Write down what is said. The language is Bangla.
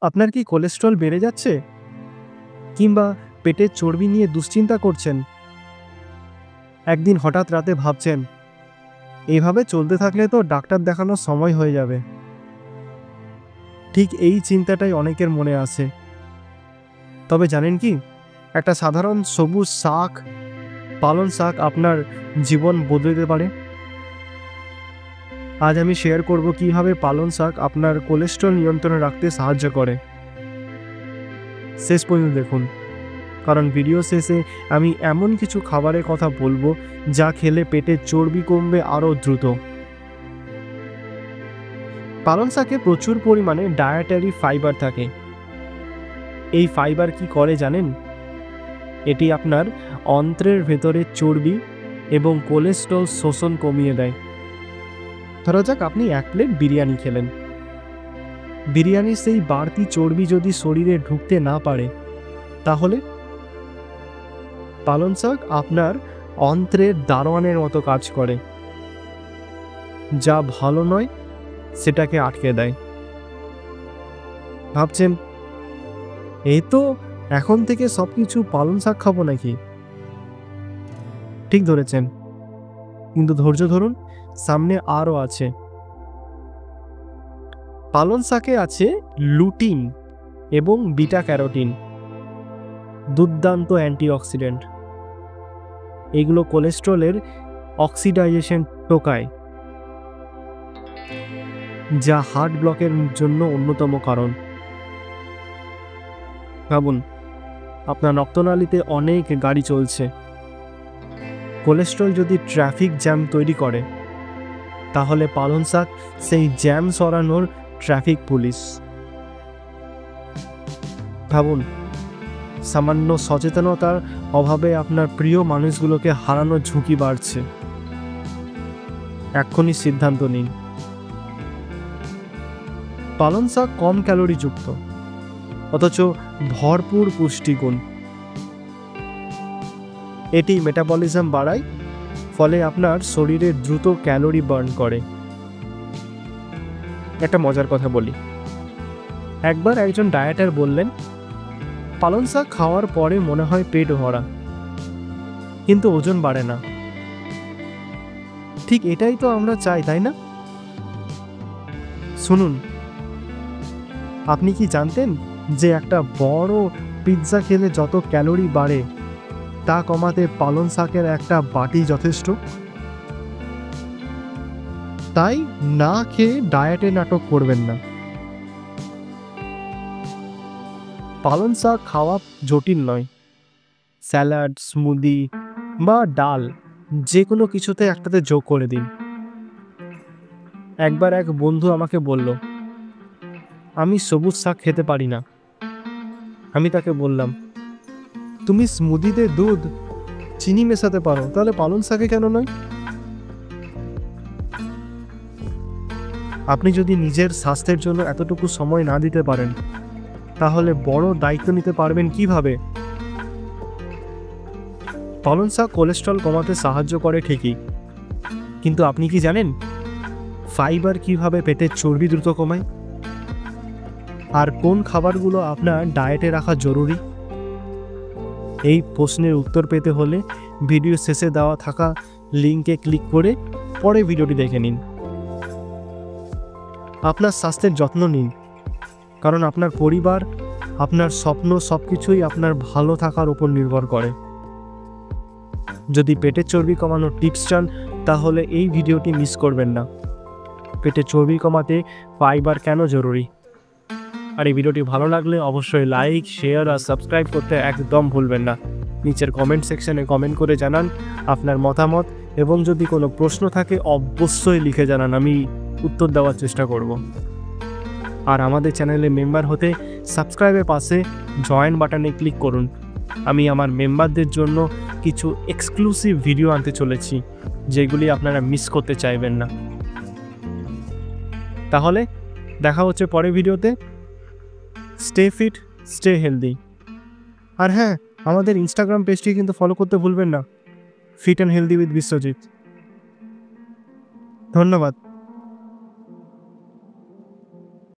আপনার কি কোলেস্টেরল বেড়ে যাচ্ছে, কিংবা পেটের চর্বি নিয়ে দুশ্চিন্তা করছেন? একদিন হঠাৎ রাতে ভাবছেন, এইভাবে চলতে থাকলে তো ডাক্তার দেখানোর সময় হয়ে যাবে। ঠিক এই চিন্তাটাই অনেকের মনে আসে। তবে জানেন কি, একটা সাধারণ সবুজ শাক, পালং শাক আপনার জীবন বদলে দিতে পারে। আজ আমি শেয়ার করব কিভাবে পালং শাক আপনার কোলেস্টেরল নিয়ন্ত্রণে রাখতে সাহায্য করে। শেষ পর্যন্ত দেখুন, কারণ ভিডিও শেষে আমি এমন কিছু খাবারের কথা বলবো যা খেলে পেটের চর্বি কমবে আরও দ্রুত। পালং শাকে প্রচুর পরিমাণে ডায়েটারি ফাইবার থাকে। এই ফাইবার কি করে জানেন? এটি আপনার অন্ত্রের ভেতরে চর্বি এবং কোলেস্টেরল শোষণ কমিয়ে দেয়। ধরা যাক আপনি 1 প্লেট বিরিয়ানি খেলেন। বিরিয়ানির সেই বাড়তি চর্বি যদি শরীরে ঢুকতে না পারে, তাহলে পালং শাক আপনার অন্ত্রের দারোয়ানের মতো কাজ করে, যা ভালো নয় সেটাকে আটকে দেয়। ভাবছেন, এই তো এখন থেকে সবকিছু পালং শাক খাবো নাকি? ঠিক ধরেছেন, কিন্তু ধৈর্য ধরুন, সামনে আরও আছে। পালং শাকে আছে লুটিন এবং বিটা ক্যারোটিন, দুর্দান্ত অ্যান্টিঅক্সিডেন্ট। এগুলো কোলেস্টেরলের অক্সিডাইজেশন টোকায়, যা হার্ট ব্লকের জন্য অন্যতম কারণ। ভাবুন, আপনার রক্তনালীতে অনেক গাড়ি চলছে। কোলেস্টেরল যদি ট্রাফিক জ্যাম তৈরি করে, তাহলে পালং শাক সেই জ্যাম সরানোর ট্রাফিক পুলিশ। ভাবুন, সামান্য সচেতনতার অভাবে আপনার প্রিয় মানুষগুলোকে হারানোর ঝুঁকি বাড়ছে। এক্ষুনি সিদ্ধান্ত নিন। পালং শাক কম ক্যালোরিযুক্ত, অথচ ভরপুর পুষ্টিগুণ। এটি মেটাবলিজম বাড়ায়, ফলে আপনার শরীরে দ্রুত ক্যালোরি বার্ন করে। একটা মজার কথা বলি। একবার একজন ডায়েটার বললেন, পালং শাক খাওয়ার পরে মনে হয় পেট ভরা, কিন্তু ওজন বাড়ে না। ঠিক এটাই তো আমরা চাই, তাই না? শুনুন, আপনি কি জানতেন যে একটা বড় পিৎজা খেলে যত ক্যালোরি বাড়ে, তা কমাতে পালং শাকের একটা বাটি যথেষ্ট? তাই না খেয়ে ডায়েটে নাটক করবেন না। পালং শাক খাওয়া জটিল নয়। স্যালাড, স্মুদি বা ডাল, যে কোনো কিছুতে একটাতে যোগ করে দিন। একবার এক বন্ধু আমাকে বলল, আমি সবুজ শাক খেতে পারি না। আমি তাকে বললাম, তুমি স্মুদিতে দুধ, চিনি মেশাতে পারো, তাহলে পালং শাকে কেন নয়? আপনি যদি নিজের স্বাস্থ্যের জন্য এতটুকু সময় না দিতে পারেন, তাহলে বড় দায়িত্ব নিতে পারবেন কিভাবে? পালং শাক কোলেস্টেরল কমাতে সাহায্য করে ঠিকই, কিন্তু আপনি কি জানেন ফাইবার কিভাবে পেটের চর্বি দ্রুত কমায়? আর কোন খাবারগুলো আপনার ডায়েটে রাখা জরুরি? এই প্রশ্নের উত্তর পেতে হলে ভিডিও শেষে দেওয়া থাকা লিঙ্কে ক্লিক করে পরে ভিডিওটি দেখে নিন। আপনার স্বাস্থ্যের যত্ন নিন, কারণ আপনার পরিবার, আপনার স্বপ্ন সবকিছুই আপনার ভালো থাকার উপর নির্ভর করে। যদি পেটের চর্বি কমানোর টিপস চান, তাহলে এই ভিডিওটি মিস করবেন না। পেটের চর্বি কমাতে ফাইবার কেন জরুরি? আর এই ভিডিওটি ভালো লাগলে অবশ্যই লাইক, শেয়ার আর সাবস্ক্রাইব করতে একদম ভুলবেন না। নিচের কমেন্ট সেকশনে কমেন্ট করে জানান আপনার মতামত, এবং যদি কোনো প্রশ্ন থাকে অবশ্যই লিখে জানান, আমি উত্তর দেওয়ার চেষ্টা করব। আর আমাদের চ্যানেলে মেম্বার হতে সাবস্ক্রাইবের পাশে জয়েন বাটনে ক্লিক করুন। আমি আমার মেম্বারদের জন্য কিছু এক্সক্লুসিভ ভিডিও আনতে চলেছি, যেগুলি আপনারা মিস করতে চাইবেন না। তাহলে দেখা হচ্ছে পরের ভিডিওতে। Stay fit, stay healthy. আর হ্যাঁ, আমাদের ইনস্টাগ্রাম পেজটি কিন্তু ফলো করতে ভুলবেন না, fit and healthy with Biswajit. ধন্যবাদ।